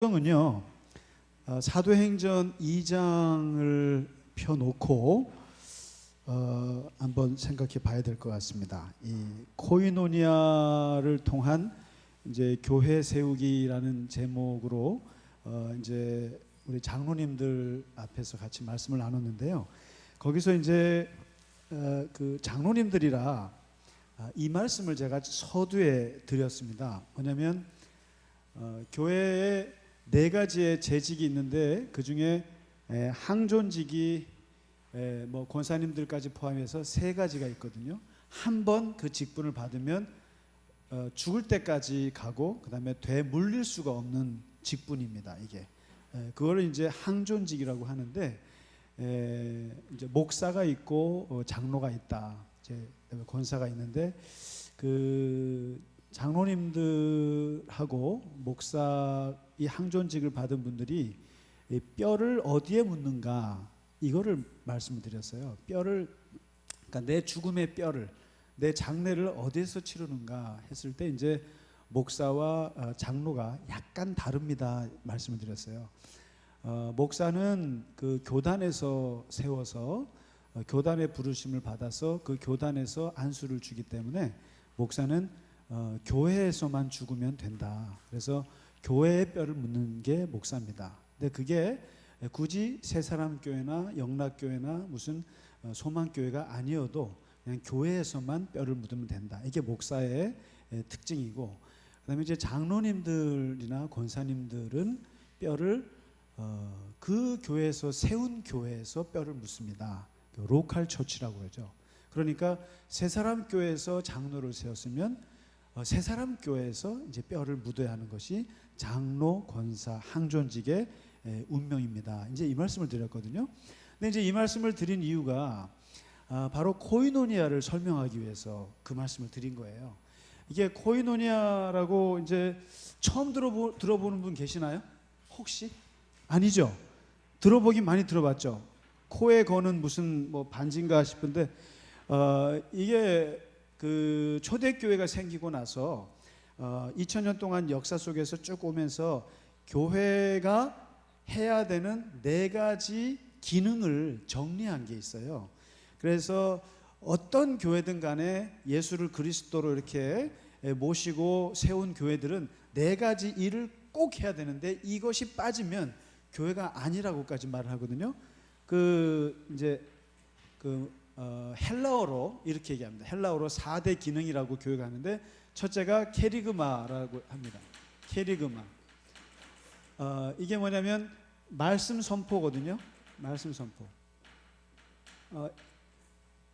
성경은요, 사도행전 2장을 펴놓고 한번 생각해 봐야 될 것 같습니다. 이 코이노니아를 통한 이제 교회 세우기라는 제목으로 이제 우리 장로님들 앞에서 같이 말씀을 나눴는데요. 거기서 이제 그 장로님들이라 이 말씀을 제가 서두에 드렸습니다. 뭐냐면 교회에 네 가지의 재직이 있는데 그 중에 항존직이 뭐 권사님들까지 포함해서 세 가지가 있거든요. 한 번 그 직분을 받으면 죽을 때까지 가고 그 다음에 되물릴 수가 없는 직분입니다. 이게 그거를 이제 항존직이라고 하는데 이제 목사가 있고 장로가 있다, 이제 권사가 있는데 그 장로님들하고 목사 이 항존직을 받은 분들이 뼈를 어디에 묻는가 이거를 말씀을 드렸어요. 뼈를, 그러니까 내 죽음의 뼈를, 내 장례를 어디에서 치르는가 했을 때 이제 목사와 장로가 약간 다릅니다 말씀을 드렸어요. 목사는 그 교단에서 세워서 교단의 부르심을 받아서 그 교단에서 안수를 주기 때문에 목사는 교회에서만 죽으면 된다. 그래서 교회의 뼈를 묻는 게 목사입니다. 근데 그게 굳이 새사람교회나 영락교회나 무슨 소망교회가 아니어도 그냥 교회에서만 뼈를 묻으면 된다. 이게 목사의 특징이고, 그다음에 이제 장로님들이나 권사님들은 뼈를 그 교회에서 세운 교회에서 뼈를 묻습니다. 로컬 처치라고 하죠. 그러니까 새사람교회에서 장로를 세웠으면 새사람 교회에서 이제 뼈를 묻어야 하는 것이 장로, 권사, 항존직의 운명입니다. 이제 이 말씀을 드렸거든요. 근데 이제 이 말씀을 드린 이유가 바로 코이노니아를 설명하기 위해서 그 말씀을 드린 거예요. 이게 코이노니아라고 이제 처음 들어보는 분 계시나요? 혹시? 아니죠. 들어보긴 많이 들어봤죠. 코에 거는 무슨 뭐 반지인가 싶은데 이게 그 초대교회가 생기고 나서 2000년 동안 역사 속에서 쭉 오면서 교회가 해야 되는 네 가지 기능을 정리한 게 있어요. 그래서 어떤 교회든 간에 예수를 그리스도로 이렇게 모시고 세운 교회들은 네 가지 일을 꼭 해야 되는데 이것이 빠지면 교회가 아니라고까지 말을 하거든요. 그 이제 헬라어로 이렇게 얘기합니다. 헬라어로 4대 기능이라고 교회가 하는데 첫째가 케리그마라고 합니다. 케리그마. 이게 뭐냐면 말씀 선포거든요. 말씀 선포.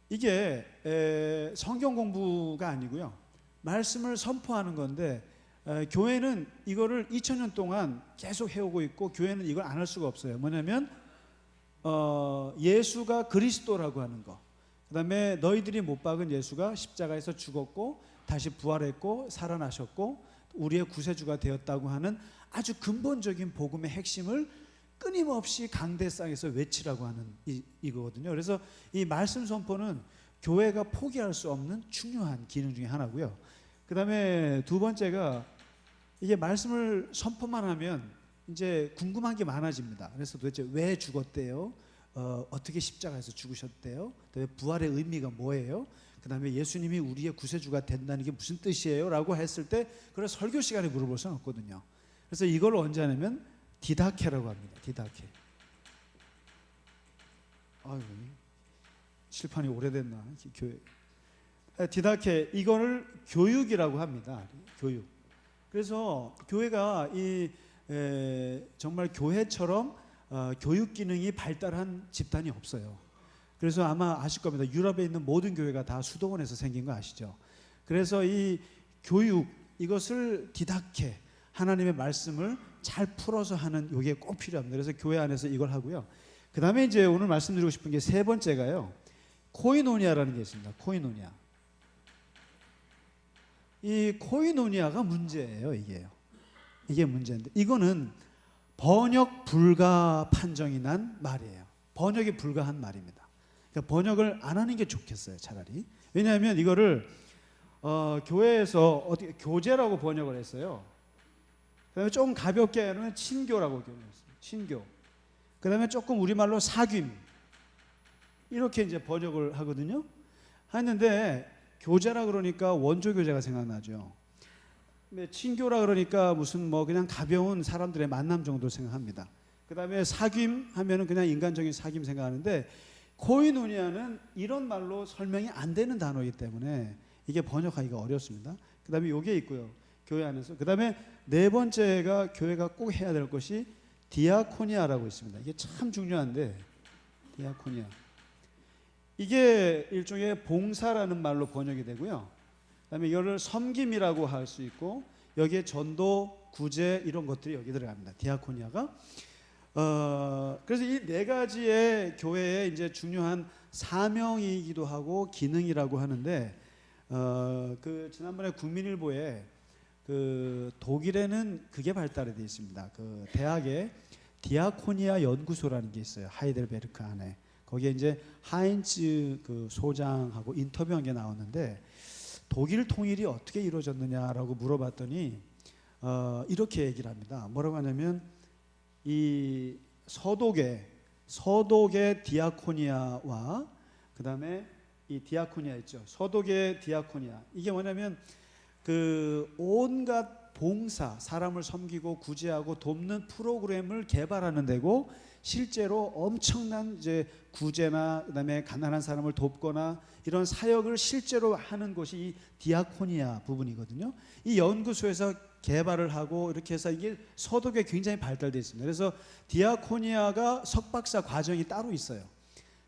이게 성경 공부가 아니고요. 말씀을 선포하는 건데 교회는 이거를 2000년 동안 계속 해오고 있고 교회는 이걸 안 할 수가 없어요. 뭐냐면 예수가 그리스도라고 하는 거. 그 다음에 너희들이 못 박은 예수가 십자가에서 죽었고 다시 부활했고 살아나셨고 우리의 구세주가 되었다고 하는 아주 근본적인 복음의 핵심을 끊임없이 강대상에서 외치라고 하는 이거거든요. 그래서 이 말씀 선포는 교회가 포기할 수 없는 중요한 기능 중에 하나고요. 그 다음에 두 번째가 이게 말씀을 선포만 하면 이제 궁금한 게 많아집니다. 그래서 도대체 왜 죽었대요? 어떻게 십자가에서 죽으셨대요? 부활의 의미가 뭐예요? 그 다음에 예수님이 우리의 구세주가 된다는 게 무슨 뜻이에요? 라고 했을 때 그걸 설교 시간에 물어볼 수는 없거든요. 그래서 이걸 언제 하냐면 디다케라고 합니다. 디다케. 아유, 칠판이 오래됐나 교회. 디다케, 이거를 교육이라고 합니다. 교육. 그래서 교회가 정말 교회처럼 교육 기능이 발달한 집단이 없어요. 그래서 아마 아실 겁니다. 유럽에 있는 모든 교회가 다 수도원에서 생긴 거 아시죠? 그래서 이 교육, 이것을 디다케, 하나님의 말씀을 잘 풀어서 하는 이게 꼭 필요합니다. 그래서 교회 안에서 이걸 하고요. 그 다음에 이제 오늘 말씀드리고 싶은 게 세 번째가요, 코이노니아라는 게 있습니다. 코이노니아. 이 코이노니아가 문제예요. 이게 문제인데 이거는 번역 불가 판정이 난 말이에요. 번역이 불가한 말입니다. 그러니까 번역을 안 하는 게 좋겠어요, 차라리. 왜냐하면 이거를 교회에서 어떻게 교제라고 번역을 했어요. 그다음에 조금 가볍게 하면 친교라고 표현했어요. 친교. 그다음에 조금 우리말로 사귐. 이렇게 이제 번역을 하거든요. 하는데 교제라 그러니까 원조 교제가 생각나죠. 친교라 그러니까 무슨 뭐 그냥 가벼운 사람들의 만남 정도 생각합니다. 그다음에 사귐 하면은 그냥 인간적인 사귐 생각하는데 코이노니아는 이런 말로 설명이 안 되는 단어이기 때문에 이게 번역하기가 어렵습니다. 그다음에 요게 있고요. 교회 안에서. 그다음에 네 번째가 교회가 꼭 해야 될 것이 디아코니아라고 있습니다. 이게 참 중요한데 디아코니아. 이게 일종의 봉사라는 말로 번역이 되고요. 그다음에 이거를 섬김이라고 할 수 있고 여기에 전도, 구제 이런 것들이 여기 들어갑니다. 디아코니아가. 그래서 이 네 가지의 교회의 이제 중요한 사명이기도 하고 기능이라고 하는데 그 지난번에 국민일보에 그 독일에는 그게 발달이 되어 있습니다. 그 대학에 디아코니아 연구소라는 게 있어요. 하이델베르크 안에. 거기에 이제 하인츠 그 소장하고 인터뷰한 게 나왔는데 독일 통일이 어떻게 이루어졌느냐라고 물어봤더니 이렇게 얘기를 합니다. 뭐라고 하냐면 이 서독의 디아코니아와 그다음에 이 디아코니아 있죠. 서독의 디아코니아. 이게 뭐냐면 그 온갖 봉사, 사람을 섬기고 구제하고 돕는 프로그램을 개발하는 데고 실제로 엄청난 이제 구제나 그다음에 가난한 사람을 돕거나 이런 사역을 실제로 하는 곳이 이 디아코니아 부분이거든요. 이 연구소에서 개발을 하고 이렇게 해서 이게 서독에 굉장히 발달되어 있습니다. 그래서 디아코니아가 석박사 과정이 따로 있어요.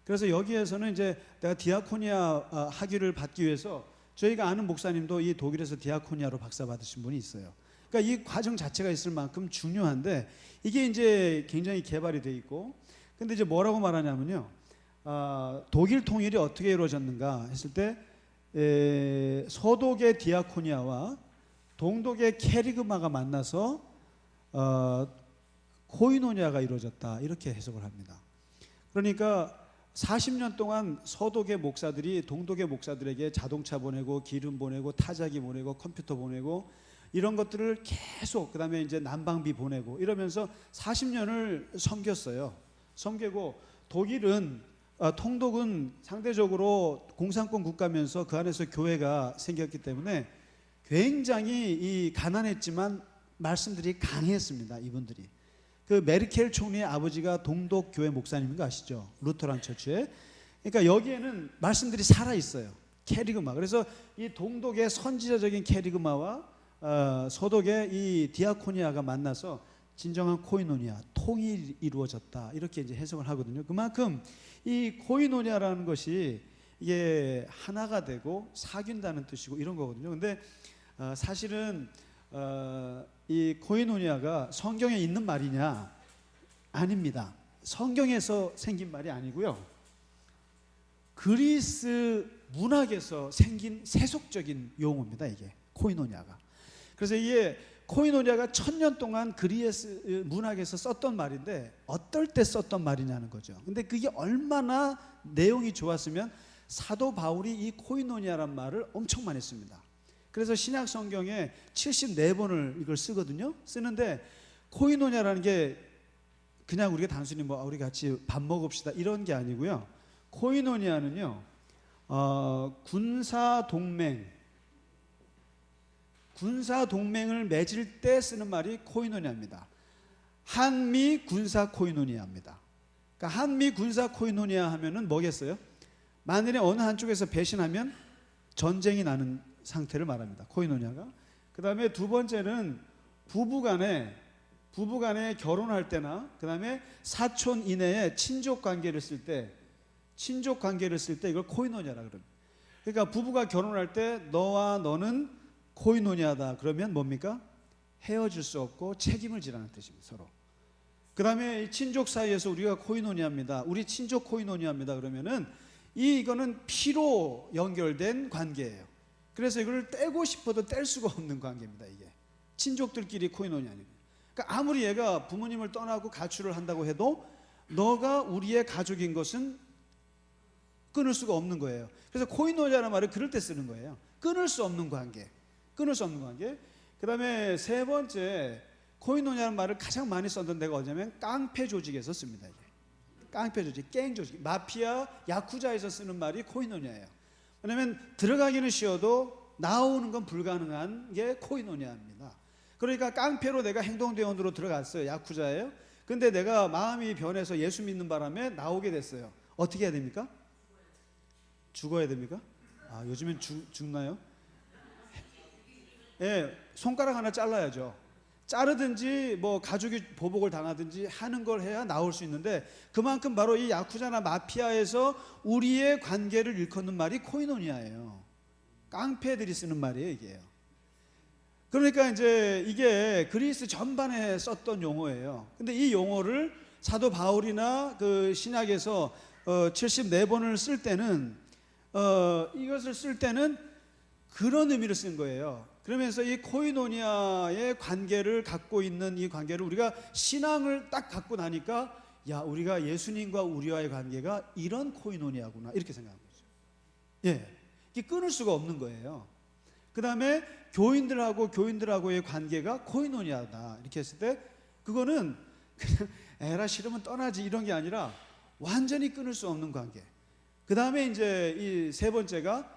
그래서 여기에서는 이제 내가 디아코니아 학위를 받기 위해서 저희가 아는 목사님도 이 독일에서 디아코니아로 박사 받으신 분이 있어요. 그러니까 이 과정 자체가 있을 만큼 중요한데 이게 이제 굉장히 개발이 돼 있고 근데 이제 뭐라고 말하냐면요. 독일 통일이 어떻게 이루어졌는가 했을 때 서독의 디아코니아와 동독의 케리그마가 만나서 코이노니아가 이루어졌다 이렇게 해석을 합니다. 그러니까 40년 동안 서독의 목사들이 동독의 목사들에게 자동차 보내고 기름 보내고 타자기 보내고 컴퓨터 보내고 이런 것들을 계속 그다음에 이제 난방비 보내고 이러면서 40년을 섬겼어요. 섬기고 독일은 통독은 상대적으로 공산권 국가면서 그 안에서 교회가 생겼기 때문에 굉장히 이 가난했지만 말씀들이 강했습니다. 이분들이. 그 메르켈 총리의 아버지가 동독 교회 목사님인 거 아시죠? 루터란 처치에. 그러니까 여기에는 말씀들이 살아 있어요. 케리그마. 그래서 이 동독의 선지자적인 케리그마와 서독의 이 디아코니아가 만나서 진정한 코이노니아, 통일이 이루어졌다. 이렇게 이제 해석을 하거든요. 그만큼 이 코이노니아라는 것이 이게 하나가 되고 사귄다는 뜻이고 이런 거거든요. 근데 사실은 이 코이노니아가 성경에 있는 말이냐? 아닙니다. 성경에서 생긴 말이 아니고요. 그리스 문학에서 생긴 세속적인 용어입니다. 이게 코이노니아가. 그래서 이게 코이노니아가 1000년 동안 그리스 문학에서 썼던 말인데 어떨 때 썼던 말이냐는 거죠. 근데 그게 얼마나 내용이 좋았으면 사도 바울이 이 코이노니아란 말을 엄청 많이 씁니다. 그래서 신약 성경에 74번을 이걸 쓰거든요. 쓰는데 코이노니아라는 게 그냥 우리가 단순히 뭐 우리 같이 밥 먹읍시다 이런 게 아니고요. 코이노니아는요. 군사 동맹을 맺을 때 쓰는 말이 코이노니아입니다. 한미 군사 코이노니아입니다. 그러니까 한미 군사 코이노니아 하면은 뭐겠어요? 만일에 어느 한쪽에서 배신하면 전쟁이 나는 상태를 말합니다. 코이노니아가. 그 다음에 두 번째는 부부간에 결혼할 때나 그 다음에 사촌 이내에 친족 관계를 쓸 때 이걸 코이노니아라 그럽니다. 그러니까 부부가 결혼할 때 너와 너는 코이노니아다. 그러면 뭡니까? 헤어질 수 없고 책임을 지라는 뜻입니다. 서로. 그 다음에 친족 사이에서 우리가 코이노니아입니다. 우리 친족 코이노니아입니다. 그러면은 이거는 피로 연결된 관계예요. 그래서 이걸 떼고 싶어도 뗄 수가 없는 관계입니다. 이게 친족들끼리 코이노니아입니다. 그러니까 아무리 얘가 부모님을 떠나고 가출을 한다고 해도 너가 우리의 가족인 것은 끊을 수가 없는 거예요. 그래서 코이노니아라는 말을 그럴 때 쓰는 거예요. 끊을 수 없는 관계. 그 다음에 세 번째 코이노니아라는 말을 가장 많이 썼던 데가 어디냐면 깡패 조직에서 씁니다. 이게. 깡패 조직, 갱 조직, 마피아, 야쿠자에서 쓰는 말이 코이노니아예요. 왜냐하면 들어가기는 쉬워도 나오는 건 불가능한 게 코이노니아입니다. 그러니까 깡패로 내가 행동대원으로 들어갔어요. 야쿠자예요. 근데 내가 마음이 변해서 예수 믿는 바람에 나오게 됐어요. 어떻게 해야 됩니까? 죽어야 됩니까? 아, 요즘엔 죽나요? 예, 손가락 하나 잘라야죠. 자르든지 뭐 가족이 보복을 당하든지 하는 걸 해야 나올 수 있는데, 그만큼 바로 이 야쿠자나 마피아에서 우리의 관계를 일컫는 말이 코이노니아예요. 깡패들이 쓰는 말이에요, 이게요. 그러니까 이제 이게 그리스 전반에 썼던 용어예요. 근데 이 용어를 사도 바울이나 그 신약에서 74번을 쓸 때는 이것을 쓸 때는 그런 의미를 쓴 거예요. 그러면서 이 코이노니아의 관계를 갖고 있는 이 관계를 우리가 신앙을 딱 갖고 나니까, 야, 우리가 예수님과 우리와의 관계가 이런 코이노니아구나, 이렇게 생각한 거죠. 예, 이게 끊을 수가 없는 거예요. 그 다음에 교인들하고의 관계가 코이노니아다, 이렇게 했을 때 그거는 그냥 에라 싫으면 떠나지 이런 게 아니라 완전히 끊을 수 없는 관계. 그 다음에 이제 이 세 번째가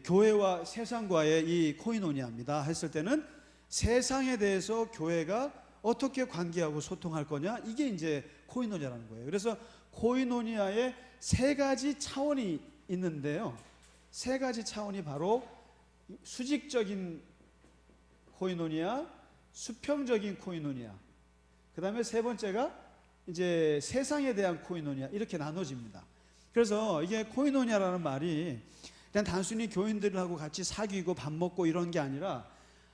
교회와 세상과의 이 코이노니아입니다 했을 때는, 세상에 대해서 교회가 어떻게 관계하고 소통할 거냐, 이게 이제 코이노니아라는 거예요. 그래서 코이노니아에 세 가지 차원이 있는데요, 세 가지 차원이 바로 수직적인 코이노니아, 수평적인 코이노니아, 그 다음에 세 번째가 이제 세상에 대한 코이노니아, 이렇게 나눠집니다. 그래서 이게 코이노니아라는 말이 그냥 단순히 교인들하고 같이 사귀고 밥 먹고 이런 게 아니라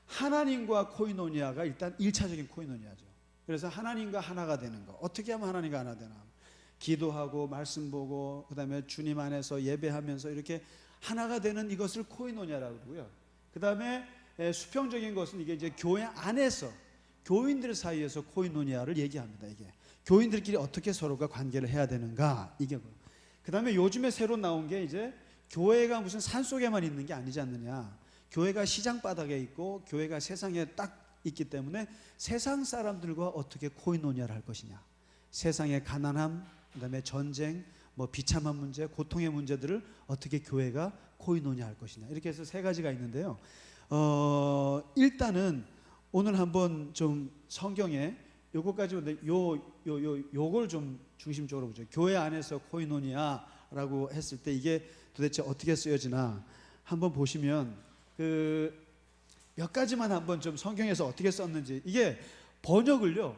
하나님과 코이노니아가 일단 1차적인 코이노니아죠. 그래서 하나님과 하나가 되는 거, 어떻게 하면 하나님과 하나 되나, 기도하고 말씀 보고 그 다음에 주님 안에서 예배하면서 이렇게 하나가 되는 이것을 코이노니아라고 그러고요. 그 다음에 수평적인 것은 이게 이제 교회 안에서 교인들 사이에서 코이노니아를 얘기합니다. 이게 교인들끼리 어떻게 서로가 관계를 해야 되는가, 이게 뭐. 그 다음에 요즘에 새로 나온 게 이제 교회가 무슨 산속에만 있는 게 아니지 않느냐, 교회가 시장 바닥에 있고 교회가 세상에 딱 있기 때문에 세상 사람들과 어떻게 코이노니아를 할 것이냐, 세상의 가난함, 그 다음에 전쟁, 뭐 비참한 문제, 고통의 문제들을 어떻게 교회가 코이노니아 할 것이냐, 이렇게 해서 세 가지가 있는데요. 일단은 오늘 한번 좀 성경에 요거까지 요걸 좀 중심적으로 보죠. 교회 안에서 코이노니아라고 했을 때 이게 도대체 어떻게 쓰여지나 한번 보시면 그 몇 가지만 한번 좀 성경에서 어떻게 썼는지, 이게 번역을요,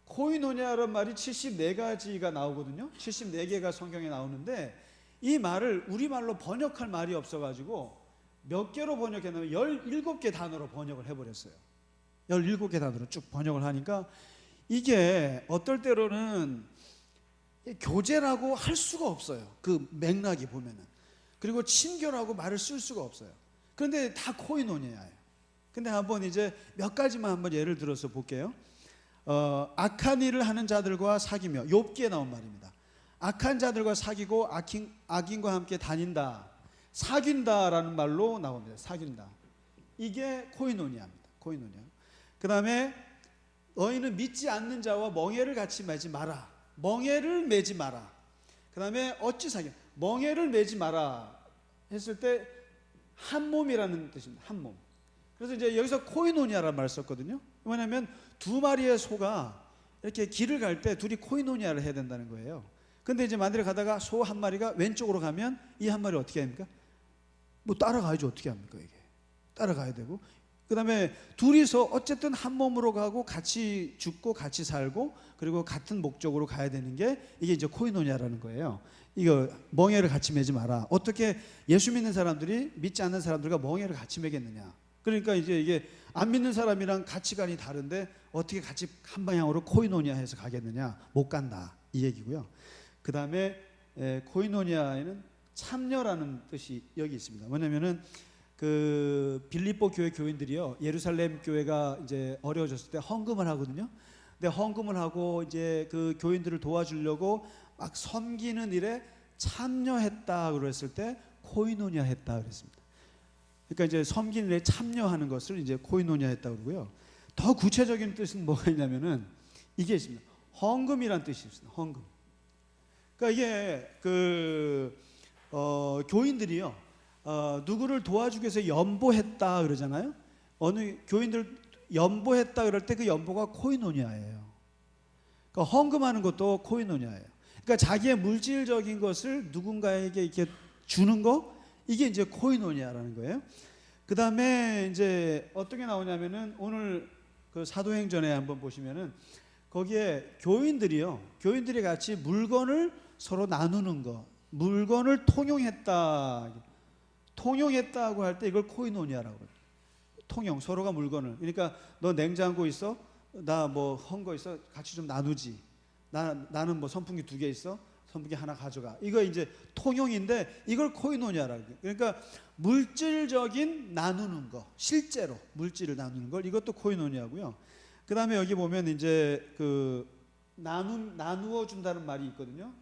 코이노니아라는 말이 74가지가 나오거든요. 74개가 성경에 나오는데 이 말을 우리말로 번역할 말이 없어가지고 몇 개로 번역했냐면 17개 단어로 번역을 해버렸어요. 17개 단어로 쭉 번역을 하니까 이게 어떨 때로는 교제라고 할 수가 없어요. 그 맥락이 보면은. 그리고 친교라고 말을 쓸 수가 없어요. 그런데 다 코이노니아예요. 근데 한번 이제 몇 가지만 한번 예를 들어서 볼게요. 악한 일을 하는 자들과 사귀며, 욥기에 나온 말입니다. 악한 자들과 사귀고 악인과 함께 다닌다, 사귄다라는 말로 나옵니다. 사귄다, 이게 코이노니아입니다. 코이노니아. 그 다음에 너희는 믿지 않는 자와 멍에를 같이 매지 마라, 멍에를 매지 마라. 그 다음에 어찌 사귀, 멍에를 매지 마라 했을 때 한 몸이라는 뜻입니다. 한 몸. 그래서 이제 여기서 코이노니아라는 말을 썼거든요. 왜냐하면 두 마리의 소가 이렇게 길을 갈 때 둘이 코이노니아를 해야 된다는 거예요. 근데 이제 만들어 가다가 소 한 마리가 왼쪽으로 가면 이 한 마리 어떻게 합니까? 뭐 따라가야죠. 어떻게 합니까? 이게 따라가야 되고, 그 다음에 둘이서 어쨌든 한 몸으로 가고 같이 죽고 같이 살고 그리고 같은 목적으로 가야 되는 게 이게 이제 코이노니아라는 거예요. 이거 멍에를 같이 매지 마라. 어떻게 예수 믿는 사람들이 믿지 않는 사람들과 멍에를 같이 매겠느냐. 그러니까 이제 이게 안 믿는 사람이랑 가치관이 다른데 어떻게 같이 한 방향으로 코이노니아해서 가겠느냐. 못 간다, 이 얘기고요. 그 다음에 코이노니아에는 참여라는 뜻이 여기 있습니다. 뭐냐면은 그 빌립보 교회 교인들이요, 예루살렘 교회가 이제 어려워졌을 때 헌금을 하거든요. 근데 헌금을 하고 이제 그 교인들을 도와주려고 막 섬기는 일에 참여했다 그랬을 때 코이노니아 했다 그랬습니다. 그러니까 이제 섬기는 데 참여하는 것을 이제 코이노니아 했다고 그러고요. 더 구체적인 뜻은 뭐가 있냐면은 이게 있습니다. 헌금이란 뜻이 있습니다. 헌금. 그러니까 이게 교인들이요, 누구를 도와주기 위해서 연보했다 그러잖아요. 어느 교인들 연보했다 그럴 때 그 연보가 코이노니아예요. 그러니까 헌금하는 것도 코이노니아예요. 그러니까 자기의 물질적인 것을 누군가에게 이렇게 주는 거, 이게 이제 코이노니아라는 거예요. 그 다음에 이제 어떤 게 나오냐면은 오늘 그 사도행전에 한번 보시면은 거기에 교인들이 같이 물건을 서로 나누는 거, 물건을 통용했다고 할 때 이걸 코이노니아라고 해요. 통용, 서로가 물건을. 그러니까 너 냉장고 있어? 나 뭐 헌 거 있어? 같이 좀 나누지. 나는 뭐 선풍기 2개 있어? 선풍기 하나 가져가. 이거 이제 통용인데 이걸 코이노니아라고 해요. 그러니까 물질적인 나누는 거, 실제로 물질을 나누는 걸, 이것도 코이노니아고요. 그 다음에 여기 보면 이제 나누어 준다는 말이 있거든요.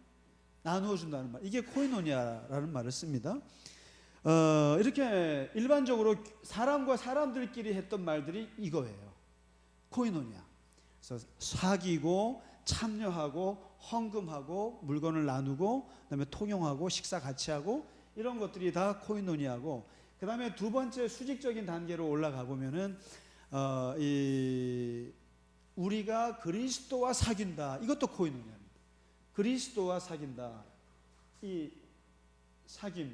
나누어 준다는 말, 이게 코이노니아라는 말을 씁니다. 이렇게 일반적으로 사람과 사람들끼리 했던 말들이 이거예요. 코이노니아. 그래서 사귀고 참여하고 헌금하고 물건을 나누고 그다음에 통용하고 식사 같이 하고, 이런 것들이 다 코이노니아고, 그다음에 두 번째 수직적인 단계로 올라가 보면은 우리가 그리스도와 사귄다, 이것도 코이노니아입니다. 그리스도와 사귄다, 이 사귐,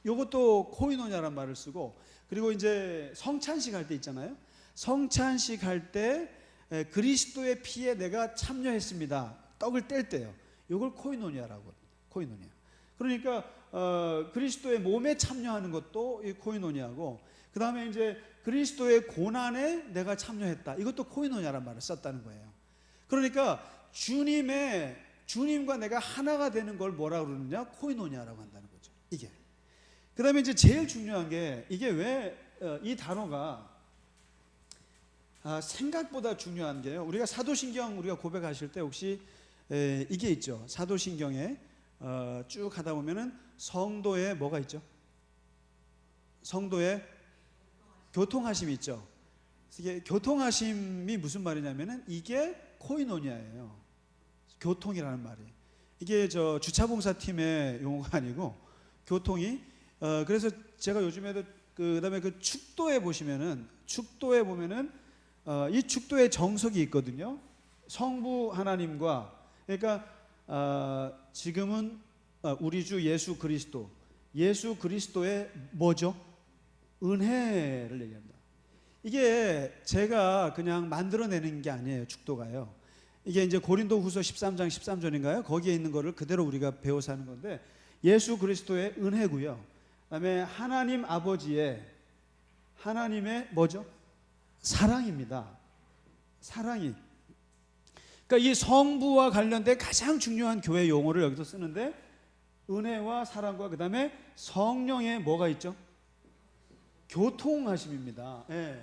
이것도 코이노니아란 말을 쓰고, 그리고 이제 성찬식 할 때 있잖아요. 성찬식 할 때 그리스도의 피에 내가 참여했습니다, 떡을 뗄 때요. 이걸 코이노니아라고 합니다. 코이노니아. 그러니까 그리스도의 몸에 참여하는 것도 이 코이노니아고, 그 다음에 이제 그리스도의 고난에 내가 참여했다, 이것도 코이노니아란 말을 썼다는 거예요. 그러니까 주님과 내가 하나가 되는 걸 뭐라 그러느냐, 코이노니아라고 한다는 거죠. 이게. 그 다음에 이제 제일 중요한 게, 이게 왜 이 단어가 생각보다 중요한 게요. 우리가 사도신경 우리가 고백하실 때 혹시 이게 있죠. 사도신경에 쭉 하다 보면은 성도에 뭐가 있죠? 성도에 교통하심이 있죠. 이게 교통하심이 무슨 말이냐면은 이게 코이노니아예요. 교통이라는 말이. 이게 주차봉사팀의 용어가 아니고 교통이. 그래서 제가 요즘에도 그다음에 축도에 보면은 이 축도의 정석이 있거든요. 성부 하나님과, 그러니까 지금은 우리 주 예수 그리스도의 뭐죠? 은혜를 얘기합니다. 이게 제가 그냥 만들어내는 게 아니에요. 축도가요. 이게 이제 고린도후서 13장 13절인가요? 거기에 있는 거를 그대로 우리가 배워서 하는 건데, 예수 그리스도의 은혜고요. 그다음에 하나님 아버지의, 하나님의 뭐죠? 사랑입니다. 사랑이. 그러니까 이 성부와 관련된 가장 중요한 교회 용어를 여기서 쓰는데, 은혜와 사랑과 그다음에 성령의 뭐가 있죠? 교통하심입니다. 예.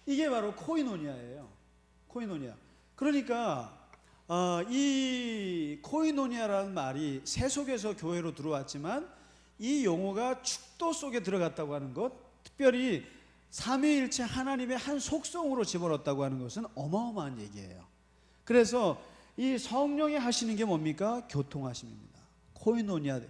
이게 바로 코이노니아예요. 코이노니아. 그러니까 이 코이노니아라는 말이 세속에서 교회로 들어왔지만 이 용어가 축도 속에 들어갔다고 하는 것, 특별히 삼위일체 하나님의 한 속성으로 집어넣었다고 하는 것은 어마어마한 얘기예요. 그래서 이 성령이 하시는 게 뭡니까? 교통하심입니다. 코이노니아,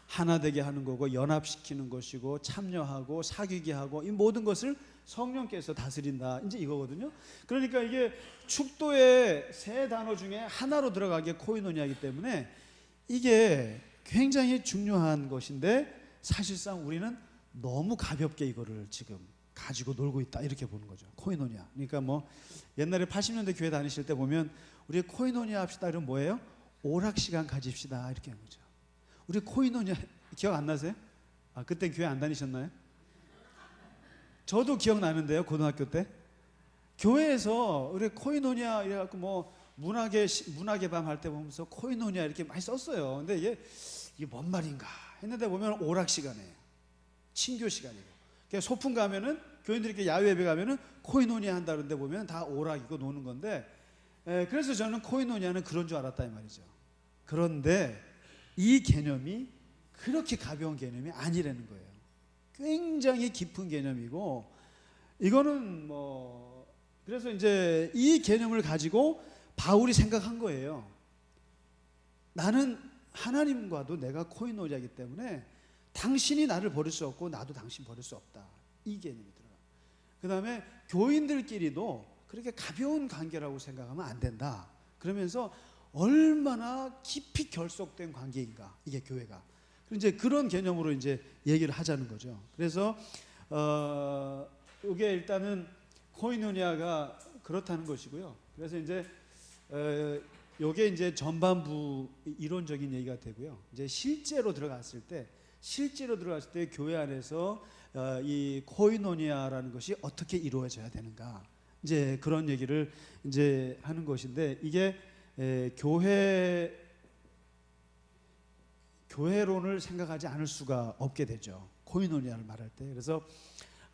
하나 되게 하는 거고, 연합시키는 것이고, 참여하고 사귀게 하고, 이 모든 것을 성령께서 다스린다, 이제 이거거든요. 그러니까 이게 축도의 세 단어 중에 하나로 들어가게 코이노니아이기 때문에 이게 굉장히 중요한 것인데, 사실상 우리는 너무 가볍게 이거를 지금 가지고 놀고 있다, 이렇게 보는 거죠. 코이노니아. 그러니까 뭐 옛날에 80년대 교회 다니실 때 보면 우리 코이노니아 합시다, 이러면 뭐예요? 오락 시간 가집시다, 이렇게 하는 거죠. 우리 코이노니아 기억 안 나세요? 그때 교회 안 다니셨나요? 저도 기억나는데요. 고등학교 때 교회에서 우리 코이노니아 이래갖고 뭐 문학의 밤 할 때 보면서 코이노니아 이렇게 많이 썼어요. 근데 이게 뭔 말인가 했는데 보면 오락 시간이에요. 친교 시간이고. 소풍 가면은 교인들이 이렇게 야외 예배 가면은 코이노니아 한다는데 보면 다 오락이고 노는 건데, 그래서 저는 코이노니아는 그런 줄 알았다, 이 말이죠. 그런데 이 개념이 그렇게 가벼운 개념이 아니라는 거예요. 굉장히 깊은 개념이고, 이거는 그래서 이제 이 개념을 가지고 바울이 생각한 거예요. 나는 하나님과도 내가 코이노니아이기 때문에 당신이 나를 버릴 수 없고 나도 당신 버릴 수 없다. 이 개념이 들어가. 그 다음에 교인들끼리도 그렇게 가벼운 관계라고 생각하면 안 된다. 그러면서 얼마나 깊이 결속된 관계인가, 이게 교회가. 이제 그런 개념으로 이제 얘기를 하자는 거죠. 그래서 이게 일단은 코이노니아가 그렇다는 것이고요. 그래서 이제 요게 이제 전반부 이론적인 얘기가 되고요. 이제 실제로 들어갔을 때 교회 안에서 이 코이노니아라는 것이 어떻게 이루어져야 되는가, 이제 그런 얘기를 이제 하는 것인데, 이게 교회론을 생각하지 않을 수가 없게 되죠. 코이노니아를 말할 때. 그래서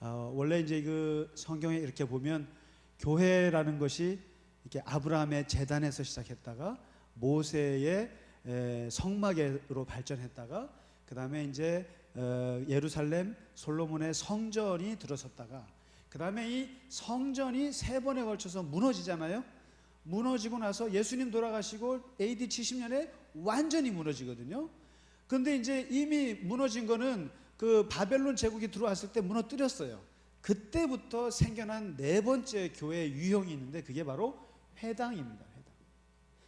원래 이제 그 성경에 이렇게 보면 교회라는 것이 이렇게 아브라함의 제단에서 시작했다가 모세의 성막으로 발전했다가 그 다음에 이제 예루살렘 솔로몬의 성전이 들어섰다가 그 다음에 이 성전이 3번에 걸쳐서 무너지잖아요. 무너지고 나서 예수님 돌아가시고 AD 70년에 완전히 무너지거든요. 그런데 이제 이미 무너진 거는 그 바벨론 제국이 들어왔을 때 무너뜨렸어요. 그때부터 생겨난 4번째 교회의 유형이 있는데 그게 바로 회당입니다. 회당.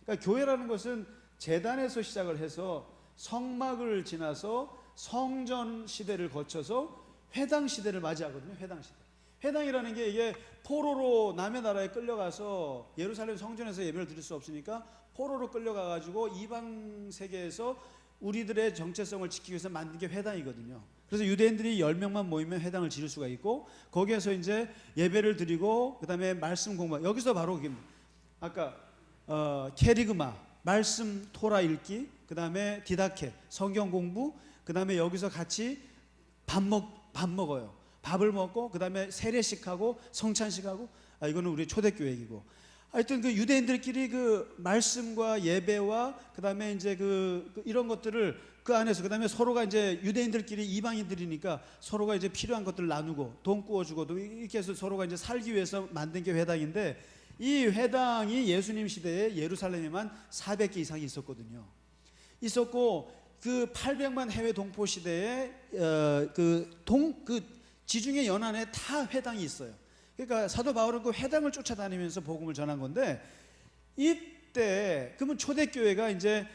그러니까 교회라는 것은 제단에서 시작을 해서 성막을 지나서 성전 시대를 거쳐서 회당 시대를 맞이하거든요. 회당 시대. 회당이라는 게 이게 포로로 남의 나라에 끌려가서 예루살렘 성전에서 예배를 드릴 수 없으니까 포로로 끌려가가지고 이방 세계에서 우리들의 정체성을 지키기 위해서 만든 게 회당이거든요. 그래서 유대인들이 10명만 모이면 회당을 지을 수가 있고, 거기에서 이제 예배를 드리고 그 다음에 말씀 공부, 여기서 바로 아까 케리그마, 말씀 토라 읽기, 그 다음에 디다케, 성경 공부, 그 다음에 여기서 같이 밥 먹어요. 밥을 먹고 그 다음에 세례식하고 성찬식하고, 이거는 우리 초대교회 얘기고, 하여튼 그 유대인들끼리 그 말씀과 예배와 그 다음에 이제 이런 것들을 그 안에서, 그 다음에 서로가 이제 유대인들끼리 이방인들이니까 서로가 이제 필요한 것들을 나누고 돈 구워주고 이렇게 해서 서로가 이제 살기 위해서 만든 게 회당인데, 이 회당이 예수님 시대에 예루살렘에만 400개 이상이 있었거든요. 있었고 그 800만 해외 동포 시대에 지중해 연안에 다 회당이 있어요. 그러니까 사도 바울은 그 회당을 쫓아다니면서 복음을 전한 건데, 이때 그러면 초대교회가 이제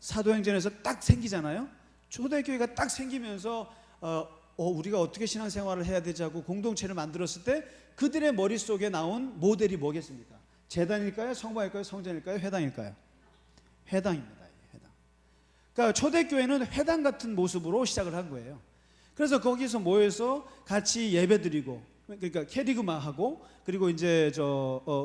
사도행전에서 딱 생기잖아요. 초대교회가 딱 생기면서 우리가 어떻게 신앙생활을 해야 되지 하고 공동체를 만들었을 때 그들의 머릿속에 나온 모델이 뭐겠습니까? 제단일까요? 성막일까요? 성전일까요? 회당일까요? 회당입니다. 회당. 그러니까 초대교회는 회당 같은 모습으로 시작을 한 거예요. 그래서 거기서 모여서 같이 예배드리고, 그러니까 캐리그마하고, 그리고 이제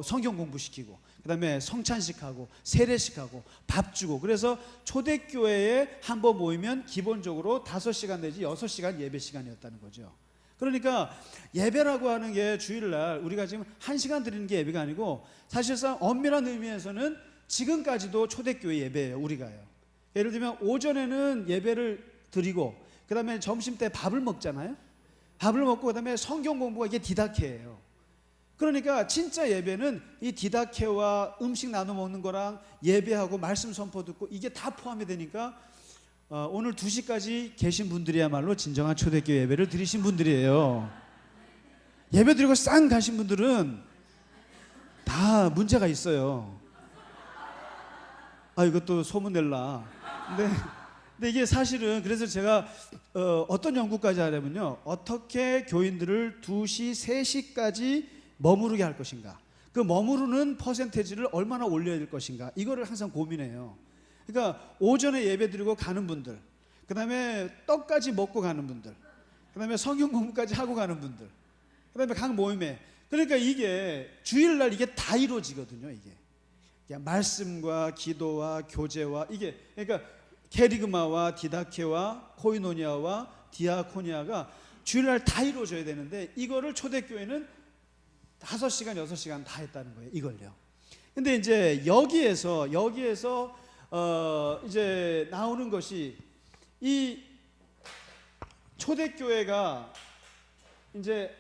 성경 공부시키고, 그 다음에 성찬식하고 세례식하고 밥 주고, 그래서 초대교회에 한번 모이면 기본적으로 5시간 내지 6시간 예배 시간이었다는 거죠. 그러니까 예배라고 하는 게 주일날 우리가 지금 1시간 드리는 게 예배가 아니고, 사실상 엄밀한 의미에서는 지금까지도 초대교회 예배예요. 우리가요. 예를 들면 오전에는 예배를 드리고 그 다음에 점심 때 밥을 먹잖아요. 밥을 먹고 그 다음에 성경 공부가 이게 디다케예요. 그러니까 진짜 예배는 이 디다케와 음식 나눠 먹는 거랑 예배하고 말씀 선포 듣고 이게 다 포함이 되니까 오늘 2시까지 계신 분들이야말로 진정한 초대교회 예배를 드리신 분들이에요. 예배 드리고 쌍 가신 분들은 다 문제가 있어요. 이것도 소문 낼라. 근데 이게 사실은, 그래서 제가 어떤 연구까지 하냐면요, 어떻게 교인들을 2시, 3시까지 머무르게 할 것인가, 그 머무르는 퍼센테이지를 얼마나 올려야 될 것인가, 이거를 항상 고민해요. 그러니까 오전에 예배 드리고 가는 분들, 그 다음에 떡까지 먹고 가는 분들, 그 다음에 성경 공부까지 하고 가는 분들, 그 다음에 각 모임에, 그러니까 이게 주일날 이게 다 이루어지거든요. 이게 말씀과 기도와 교제와 이게, 그러니까 케리그마와 디다케와 코이노니아와 디아코니아가 주일날 다 이루어져야 되는데, 이거를 초대교회는 5시간 6시간 다 했다는 거예요. 이걸요. 근데 이제 여기에서 이제 나오는 것이, 이 초대교회가 이제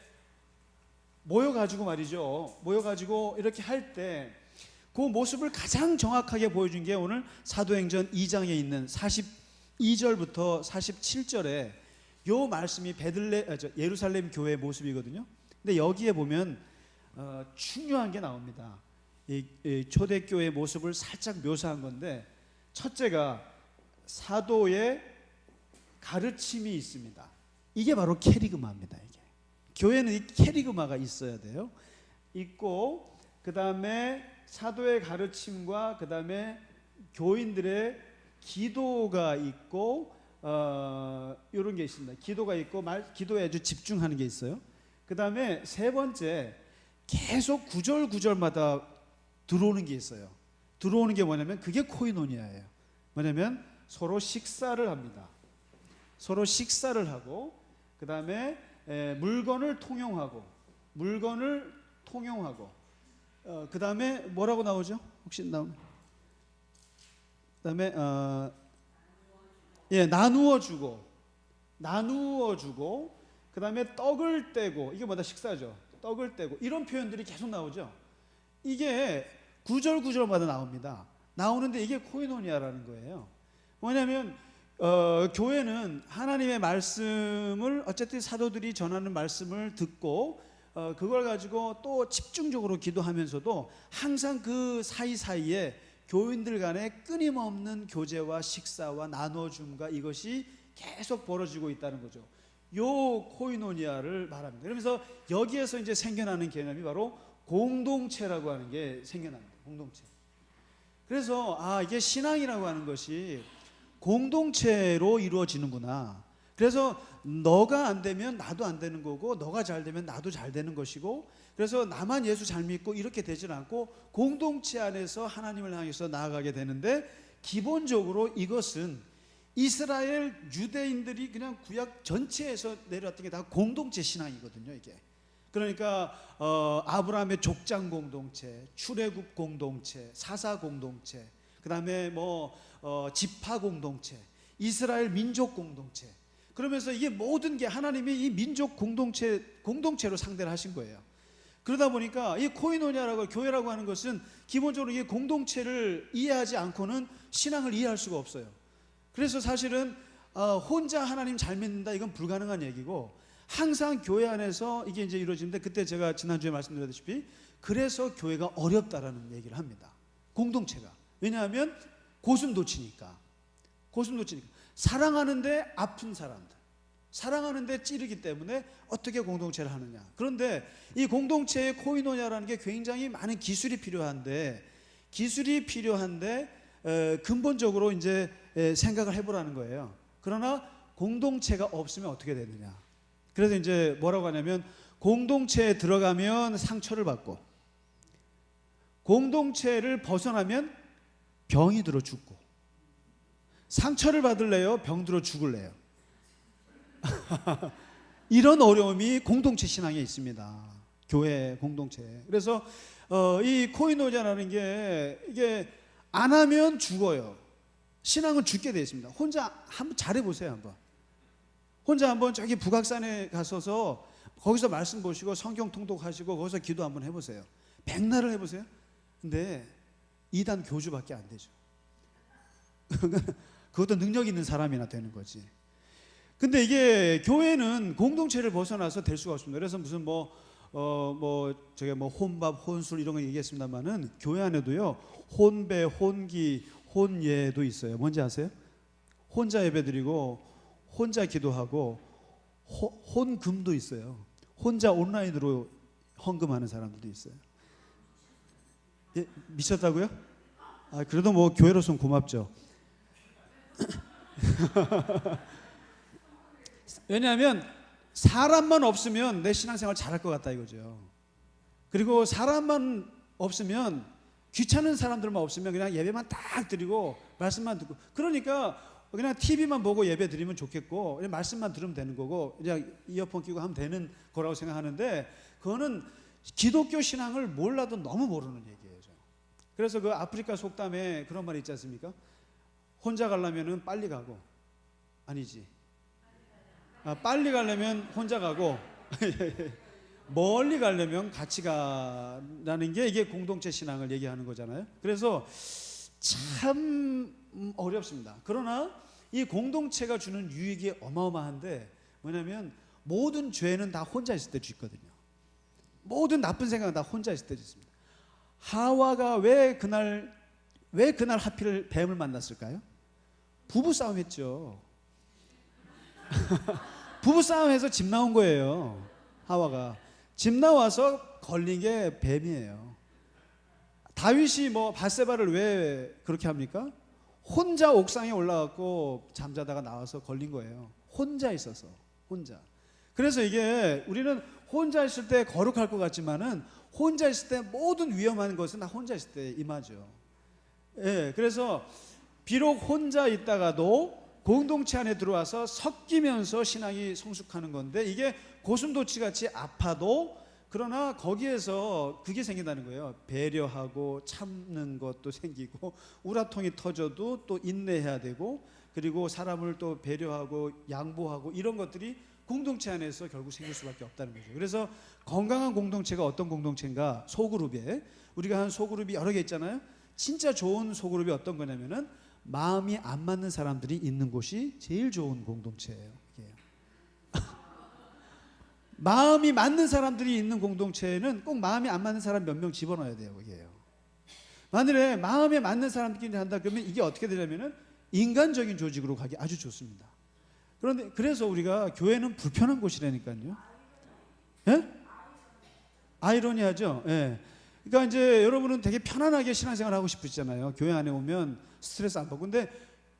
모여가지고 말이죠. 모여가지고 이렇게 할 때 그 모습을 가장 정확하게 보여준 게 오늘 사도행전 2장에 있는 42절부터 47절에 요 말씀이 예루살렘 교회의 모습이거든요. 근데 여기에 보면 중요한 게 나옵니다. 이 초대교회의 모습을 살짝 묘사한 건데, 첫째가 사도의 가르침이 있습니다. 이게 바로 캐리그마입니다. 이게 교회는 이 캐리그마가 있어야 돼요. 있고, 그 다음에 사도의 가르침과 그 다음에 교인들의 기도가 있고, 이런 게 있습니다. 기도가 있고, 기도에 아주 집중하는 게 있어요. 그 다음에 세 번째, 계속 구절마다 들어오는 게 있어요. 들어오는 게 뭐냐면 그게 코이노니아예요. 뭐냐면 서로 식사를 합니다. 서로 식사를 하고, 그 다음에 물건을 통용하고, 그 다음에 뭐라고 나오죠? 혹시 나오면? 그 다음에 나누어 주고, 그 다음에 떡을 떼고, 이게 뭐다? 식사죠. 떡을 떼고, 이런 표현들이 계속 나오죠. 이게 구절마다 나옵니다. 나오는데 이게 코이노니아라는 거예요. 뭐냐면 교회는 하나님의 말씀을, 어쨌든 사도들이 전하는 말씀을 듣고 그걸 가지고 또 집중적으로 기도하면서도 항상 그 사이사이에 교인들 간에 끊임없는 교제와 식사와 나눠줌과 이것이 계속 벌어지고 있다는 거죠. 요 코이노니아를 말합니다. 그러면서 여기에서 이제 생겨나는 개념이 바로 공동체라고 하는 게 생겨납니다. 공동체. 그래서 이게 신앙이라고 하는 것이 공동체로 이루어지는구나. 그래서 너가 안 되면 나도 안 되는 거고, 너가 잘 되면 나도 잘 되는 것이고, 그래서 나만 예수 잘 믿고 이렇게 되질 않고 공동체 안에서 하나님을 향해서 나아가게 되는데, 기본적으로 이것은 이스라엘 유대인들이 그냥 구약 전체에서 내려왔던 게 다 공동체 신앙이거든요. 이게 그러니까 아브라함의 족장 공동체, 출애굽 공동체, 사사 공동체, 그 다음에 지파 공동체, 이스라엘 민족 공동체. 그러면서 이게 모든 게 하나님이 이 민족 공동체로 상대를 하신 거예요. 그러다 보니까 이 코이노니아라고, 교회라고 하는 것은 기본적으로 이 공동체를 이해하지 않고는 신앙을 이해할 수가 없어요. 그래서 사실은 혼자 하나님 잘 믿는다, 이건 불가능한 얘기고, 항상 교회 안에서 이게 이제 이루어지는데, 그때 제가 지난주에 말씀드렸다시피 그래서 교회가 어렵다라는 얘기를 합니다. 공동체가. 왜냐하면 고슴도치니까. 사랑하는데 아픈 사람들, 사랑하는데 찌르기 때문에 어떻게 공동체를 하느냐. 그런데 이 공동체의 코이노니아라는 게 굉장히 많은 기술이 필요한데 근본적으로 이제 생각을 해보라는 거예요. 그러나 공동체가 없으면 어떻게 되느냐. 그래서 이제 뭐라고 하냐면, 공동체에 들어가면 상처를 받고, 공동체를 벗어나면 병이 들어 죽고, 상처를 받을래요? 병들어 죽을래요? 이런 어려움이 공동체 신앙에 있습니다. 교회 공동체. 그래서 이 코이노니아라는 게, 이게 안 하면 죽어요. 신앙은 죽게 되어 있습니다. 혼자 한번 잘해보세요. 혼자 한번 저기 북악산에 가서서 거기서 말씀 보시고 성경 통독하시고 거기서 기도 한번 해보세요. 백날을 해보세요. 근데 2단 교주밖에 안 되죠. 그것도 능력 있는 사람이나 되는 거지. 근데 이게 교회는 공동체를 벗어나서 될 수가 없습니다. 그래서 무슨 혼밥, 혼술 이런 거 얘기했습니다만은, 교회 안에도요, 혼배, 혼기, 혼예도 있어요. 뭔지 아세요? 혼자 예배드리고 혼자 기도하고 혼금도 있어요. 혼자 온라인으로 헌금하는 사람들도 있어요. 예, 미쳤다고요? 그래도 교회로서는 고맙죠. 왜냐하면 사람만 없으면 내 신앙생활 잘할 것 같다 이거죠. 그리고 사람만 없으면, 귀찮은 사람들만 없으면 그냥 예배만 딱 드리고 말씀만 듣고, 그러니까 그냥 TV만 보고 예배 드리면 좋겠고, 그냥 말씀만 들으면 되는 거고, 그냥 이어폰 끼고 하면 되는 거라고 생각하는데, 그거는 기독교 신앙을 몰라도 너무 모르는 얘기예요. 그래서 그 아프리카 속담에 그런 말이 있지 않습니까? 혼자 가려면은 빨리 가고, 아니지, 빨리 가려면 혼자 가고 멀리 가려면 같이 가라는 게 이게 공동체 신앙을 얘기하는 거잖아요. 그래서 참 어렵습니다. 그러나 이 공동체가 주는 유익이 어마어마한데 뭐냐면 모든 죄는 다 혼자 있을 때 짓거든요. 모든 나쁜 생각은 다 혼자 있을 때 짓습니다. 하와가 왜 그날 하필 뱀을 만났을까요? 부부싸움 했죠. 부부싸움해서 집 나온 거예요. 하와가 집 나와서 걸린 게 뱀이에요. 다윗이 밧세바를 왜 그렇게 합니까? 혼자 옥상에 올라갔고 잠자다가 나와서 걸린 거예요. 혼자 있어서. 혼자. 그래서 이게 우리는 혼자 있을 때 거룩할 것 같지만은 혼자 있을 때 모든 위험한 것은 다 혼자 있을 때 임하죠. 예, 그래서 비록 혼자 있다가도 공동체 안에 들어와서 섞이면서 신앙이 성숙하는 건데 이게 고슴도치 같이 아파도 그러나 거기에서 그게 생긴다는 거예요. 배려하고 참는 것도 생기고 우라통이 터져도 또 인내해야 되고 그리고 사람을 또 배려하고 양보하고 이런 것들이 공동체 안에서 결국 생길 수밖에 없다는 거죠. 그래서 건강한 공동체가 어떤 공동체인가? 소그룹에 우리가 한 소그룹이 여러 개 있잖아요. 진짜 좋은 소그룹이 어떤 거냐면은 마음이 안 맞는 사람들이 있는 곳이 제일 좋은 공동체예요. 마음이 맞는 사람들이 있는 공동체에는 꼭 마음이 안 맞는 사람 몇 명 집어넣어야 돼요. 이게요. 만일에 마음에 맞는 사람들끼리 한다 그러면 이게 어떻게 되냐면은 인간적인 조직으로 가기 아주 좋습니다. 그런데 그래서 우리가 교회는 불편한 곳이라니까요. 예? 아이러니하죠. 예. 그러니까 이제 여러분은 되게 편안하게 신앙생활 하고 싶으시잖아요. 교회 안에 오면 스트레스 안 받고. 근데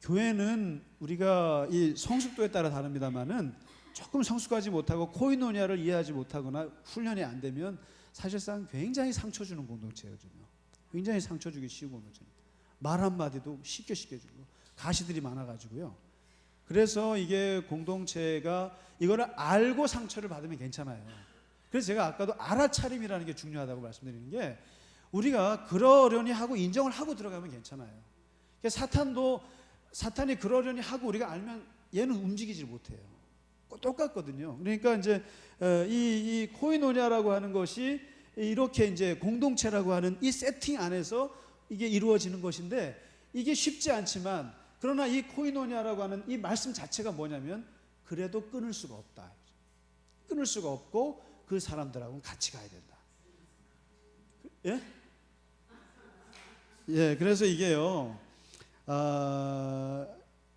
교회는 우리가 이 성숙도에 따라 다릅니다만은 조금 성숙하지 못하고 코이노니아를 이해하지 못하거나 훈련이 안 되면 사실상 굉장히 상처 주는 공동체거든요. 굉장히 상처 주기 쉬운 공동체입니다. 말 한마디도 쉽게 주고 가시들이 많아가지고요. 그래서 이게 공동체가 이거를 알고 상처를 받으면 괜찮아요. 그래서 제가 아까도 알아차림이라는 게 중요하다고 말씀드리는 게 우리가 그러려니 하고 인정을 하고 들어가면 괜찮아요. 그러니까 사탄이 그러려니 하고 우리가 알면 얘는 움직이질 못해요. 똑같거든요. 그러니까 이제 이 코이노니아라고 하는 것이 이렇게 이제 공동체라고 하는 이 세팅 안에서 이게 이루어지는 것인데 이게 쉽지 않지만 그러나 이 코이노니아라고 하는 이 말씀 자체가 뭐냐면 그래도 끊을 수가 없다. 끊을 수가 없고 그 사람들하고는 같이 가야 된다. 예? 예, 그래서 이게요.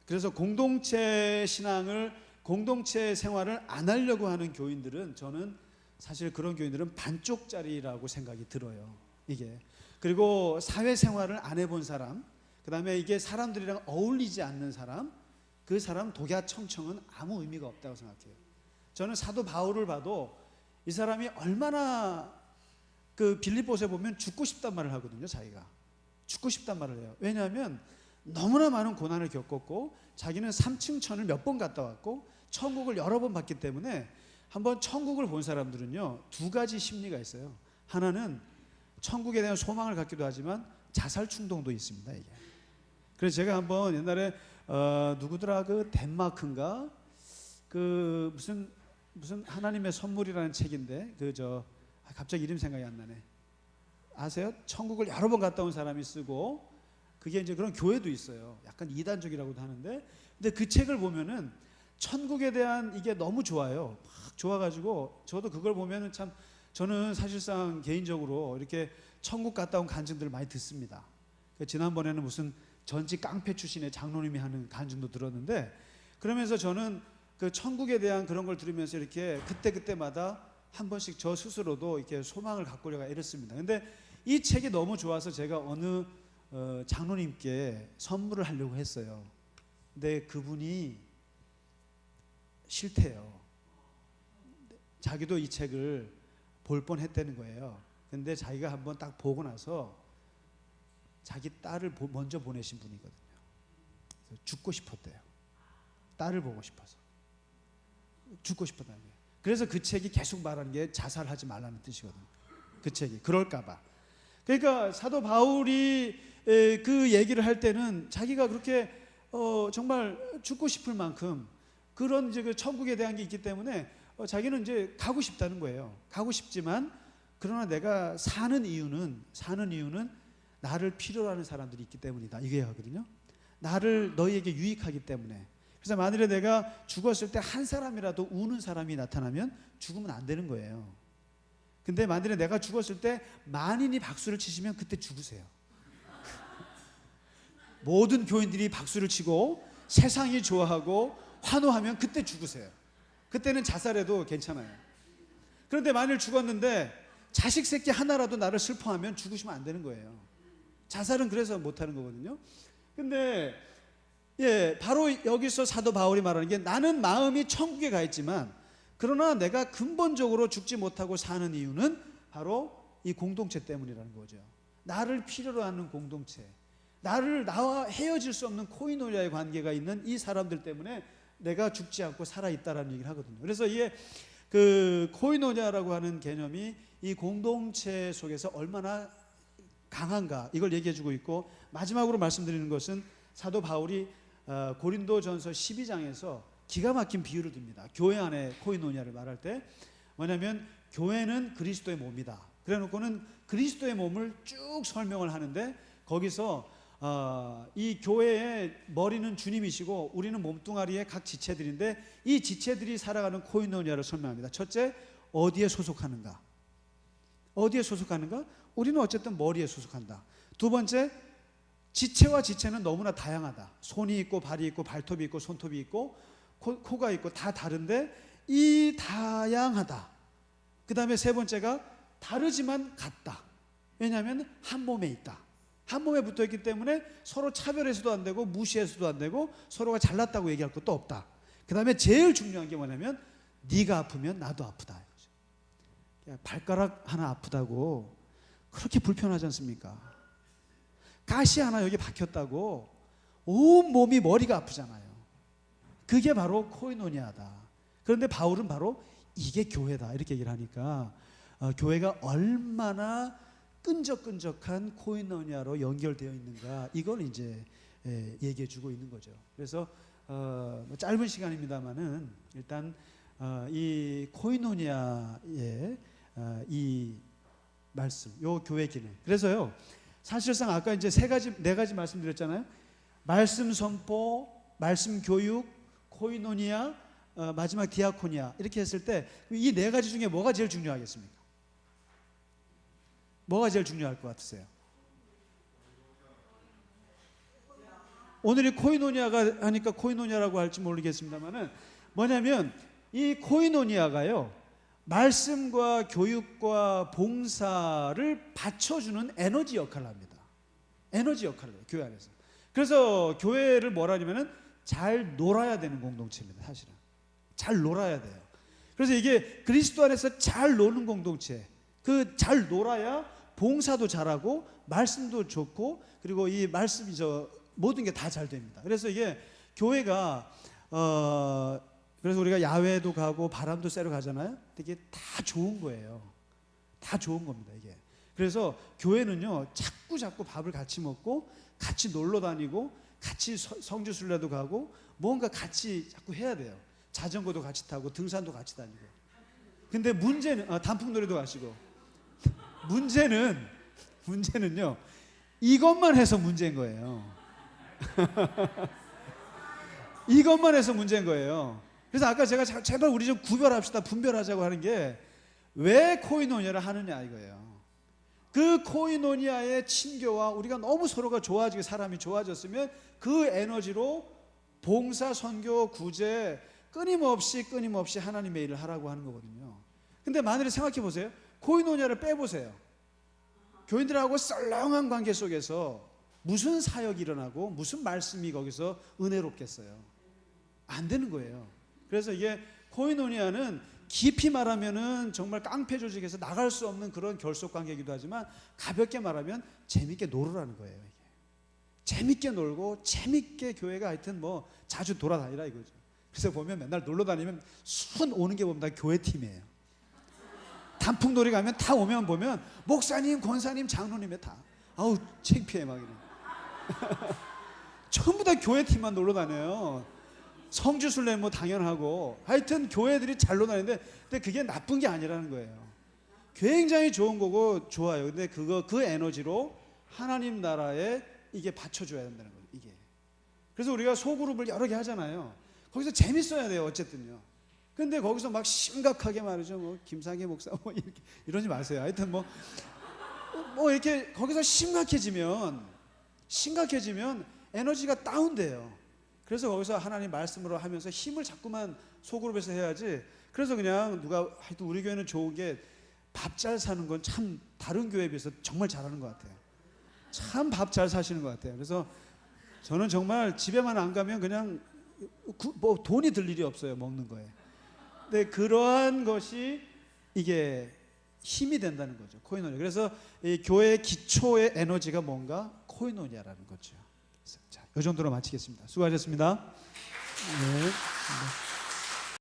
그래서 공동체 신앙을 공동체 생활을 안 하려고 하는 교인들은 저는 사실 그런 교인들은 반쪽짜리라고 생각이 들어요. 이게 그리고 사회생활을 안 해본 사람, 그 다음에 이게 사람들이랑 어울리지 않는 사람, 그 사람 독야청청은 아무 의미가 없다고 생각해요. 저는 사도 바울을 봐도 이 사람이 얼마나 그 빌립보서에 보면 죽고 싶단 말을 하거든요. 자기가 죽고 싶단 말을 해요. 왜냐하면 너무나 많은 고난을 겪었고 자기는 3층 천을 몇 번 갔다 왔고 천국을 여러 번 봤기 때문에 한번 천국을 본 사람들은요 두 가지 심리가 있어요. 하나는 천국에 대한 소망을 갖기도 하지만 자살 충동도 있습니다. 이게. 그래서 제가 한번 옛날에 누구더라 그 덴마크인가 그 무슨 하나님의 선물이라는 책인데 갑자기 이름 생각이 안 나네. 아세요? 천국을 여러 번 갔다 온 사람이 쓰고 그게 이제 그런 교회도 있어요. 약간 이단적이라고도 하는데 근데 그 책을 보면은 천국에 대한 이게 너무 좋아요. 막 좋아가지고 저도 그걸 보면은 참 저는 사실상 개인적으로 이렇게 천국 갔다 온 간증들을 많이 듣습니다. 지난번에는 무슨 전직 깡패 출신의 장로님이 하는 간증도 들었는데 그러면서 저는 그 천국에 대한 그런 걸 들으면서 이렇게 그때마다 한 번씩 저 스스로도 이렇게 소망을 가꾸려고 애렸습니다. 근데 이 책이 너무 좋아서 제가 어느 장로님께 선물을 하려고 했어요. 근데 그분이 싫대요. 자기도 이 책을 볼 뻔했다는 거예요. 근데 자기가 한번 딱 보고 나서 자기 딸을 먼저 보내신 분이거든요. 그래서 죽고 싶었대요. 딸을 보고 싶어서. 죽고 싶었다는 거예요. 그래서 그 책이 계속 말하는 게 자살하지 말라는 뜻이거든요. 그 책이 그럴까 봐. 그러니까 사도 바울이 그 얘기를 할 때는 자기가 그렇게 정말 죽고 싶을 만큼 그런 이제 그 천국에 대한 게 있기 때문에 자기는 이제 가고 싶다는 거예요. 가고 싶지만 그러나 내가 사는 이유는 나를 필요로 하는 사람들이 있기 때문이다. 이게 하거든요. 나를 너희에게 유익하기 때문에. 그래서 만일에 내가 죽었을 때 한 사람이라도 우는 사람이 나타나면 죽으면 안 되는 거예요. 근데 만일에 내가 죽었을 때 만인이 박수를 치시면 그때 죽으세요. 모든 교인들이 박수를 치고 세상이 좋아하고 환호하면 그때 죽으세요. 그때는 자살해도 괜찮아요. 그런데 만일 죽었는데 자식 새끼 하나라도 나를 슬퍼하면 죽으시면 안 되는 거예요. 자살은 그래서 못하는 거거든요. 근데 바로 여기서 사도 바울이 말하는 게 나는 마음이 천국에 가 있지만 그러나 내가 근본적으로 죽지 못하고 사는 이유는 바로 이 공동체 때문이라는 거죠. 나를 필요로 하는 공동체, 나와 헤어질 수 없는 코이노니아의 관계가 있는 이 사람들 때문에 내가 죽지 않고 살아있다라는 얘기를 하거든요. 그래서 이게 그 코이노니아라고 하는 개념이 이 공동체 속에서 얼마나 강한가 이걸 얘기해주고 있고, 마지막으로 말씀드리는 것은 사도 바울이 고린도전서 12장에서 기가 막힌 비유를 듭니다. 교회 안에 코이노니아를 말할 때 뭐냐면 교회는 그리스도의 몸이다. 그래놓고는 그리스도의 몸을 쭉 설명을 하는데 거기서 이 교회의 머리는 주님이시고 우리는 몸뚱아리의 각 지체들인데 이 지체들이 살아가는 코이노니아를 설명합니다. 첫째, 어디에 소속하는가? 어디에 소속하는가? 우리는 어쨌든 머리에 소속한다. 두 번째, 지체와 지체는 너무나 다양하다. 손이 있고 발이 있고 발톱이 있고 손톱이 있고 코가 있고 다 다른데 이 다양하다. 그 다음에 세 번째가 다르지만 같다. 왜냐하면 한 몸에 있다. 한 몸에 붙어있기 때문에 서로 차별해서도 안 되고 무시해서도 안 되고 서로가 잘났다고 얘기할 것도 없다. 그 다음에 제일 중요한 게 뭐냐면 네가 아프면 나도 아프다. 발가락 하나 아프다고 그렇게 불편하지 않습니까? 가시 하나 여기 박혔다고 온 몸이 머리가 아프잖아요. 그게 바로 코이노니아다. 그런데 바울은 바로 이게 교회다 이렇게 얘기를 하니까 교회가 얼마나 끈적끈적한 코이노니아로 연결되어 있는가 이걸 이제 얘기해주고 있는 거죠. 그래서 짧은 시간입니다만은 일단 이 코이노니아의 이 말씀, 요 교회 기능. 그래서요 사실상 아까 이제 네 가지 말씀드렸잖아요. 말씀 선포, 말씀 교육, 코이노니아, 마지막 디아코니아 이렇게 했을 때 이 네 가지 중에 뭐가 제일 중요하겠습니까? 뭐가 제일 중요할 것 같으세요? 오늘이 코이노니아가 하니까 코이노니아라고 할지 모르겠습니다만은 뭐냐면 이 코이노니아가요 말씀과 교육과 봉사를 받쳐주는 에너지 역할을 합니다. 에너지 역할을 해요, 교회 안에서. 그래서 교회를 뭐라 하냐면은 잘 놀아야 되는 공동체입니다. 사실은 잘 놀아야 돼요. 그래서 이게 그리스도 안에서 잘 노는 공동체, 그 잘 놀아야 봉사도 잘하고 말씀도 좋고 그리고 이 말씀이 모든 게 다 잘 됩니다. 그래서 이게 교회가 그래서 우리가 야외도 가고 바람도 쐬러 가잖아요. 이게 다 좋은 거예요. 다 좋은 겁니다, 이게. 그래서 교회는요, 자꾸 밥을 같이 먹고 같이 놀러 다니고 같이 성주 순례도 가고 뭔가 같이 자꾸 해야 돼요. 자전거도 같이 타고 등산도 같이 다니고. 근데 문제는 단풍놀이도 가시고. 문제는요. 이것만 해서 문제인 거예요. 이것만 해서 문제인 거예요. 그래서 아까 제가 제발 우리 좀 구별합시다, 분별하자고 하는 게 왜 코이노니아를 하느냐 이거예요. 그 코이노니아의 친교와 우리가 너무 서로가 좋아지고 사람이 좋아졌으면 그 에너지로 봉사, 선교, 구제 끊임없이 하나님의 일을 하라고 하는 거거든요. 근데 만일에 생각해 보세요. 코이노니아를 빼보세요. 교인들하고 썰렁한 관계 속에서 무슨 사역이 일어나고 무슨 말씀이 거기서 은혜롭겠어요. 안 되는 거예요. 그래서 이게 코이노니아는 깊이 말하면은 정말 깡패 조직에서 나갈 수 없는 그런 결속 관계이기도 하지만 가볍게 말하면 재밌게 놀으라는 거예요. 이게. 재밌게 놀고 재밌게 교회가 하여튼 뭐 자주 돌아다니라 이거죠. 그래서 보면 맨날 놀러 다니면 순 오는 게 보면 다 교회 팀이에요. 단풍놀이 가면 다 오면 보면 목사님, 권사님, 장로님에 다 아우 창피해 막 이래. 전부 다 교회 팀만 놀러 다녀요. 성지순례 뭐 당연하고 하여튼 교회들이 잘 논하는데 근데 그게 나쁜 게 아니라는 거예요. 굉장히 좋은 거고 좋아요. 근데 그 에너지로 하나님 나라에 이게 받쳐줘야 된다는 거예요. 이게. 그래서 우리가 소그룹을 여러 개 하잖아요. 거기서 재밌어야 돼요. 어쨌든요. 근데 거기서 막 심각하게 말이죠. 뭐 김상희 목사 뭐 이렇게 이러지 마세요. 하여튼 뭐 이렇게 거기서 심각해지면 에너지가 다운돼요. 그래서 거기서 하나님 말씀으로 하면서 힘을 자꾸만 소그룹에서 해야지. 그래서 그냥 누가 하여튼 우리 교회는 좋은 게 밥 잘 사는 건 참 다른 교회에 비해서 정말 잘하는 것 같아요. 참 밥 잘 사시는 것 같아요. 그래서 저는 정말 집에만 안 가면 그냥 뭐 돈이 들 일이 없어요. 먹는 거에. 근데 그러한 것이 이게 힘이 된다는 거죠. 코이노니아. 그래서 이 교회의 기초의 에너지가 뭔가 코이노니아라는 거죠. 자, 이 정도로 마치겠습니다. 수고하셨습니다. 네.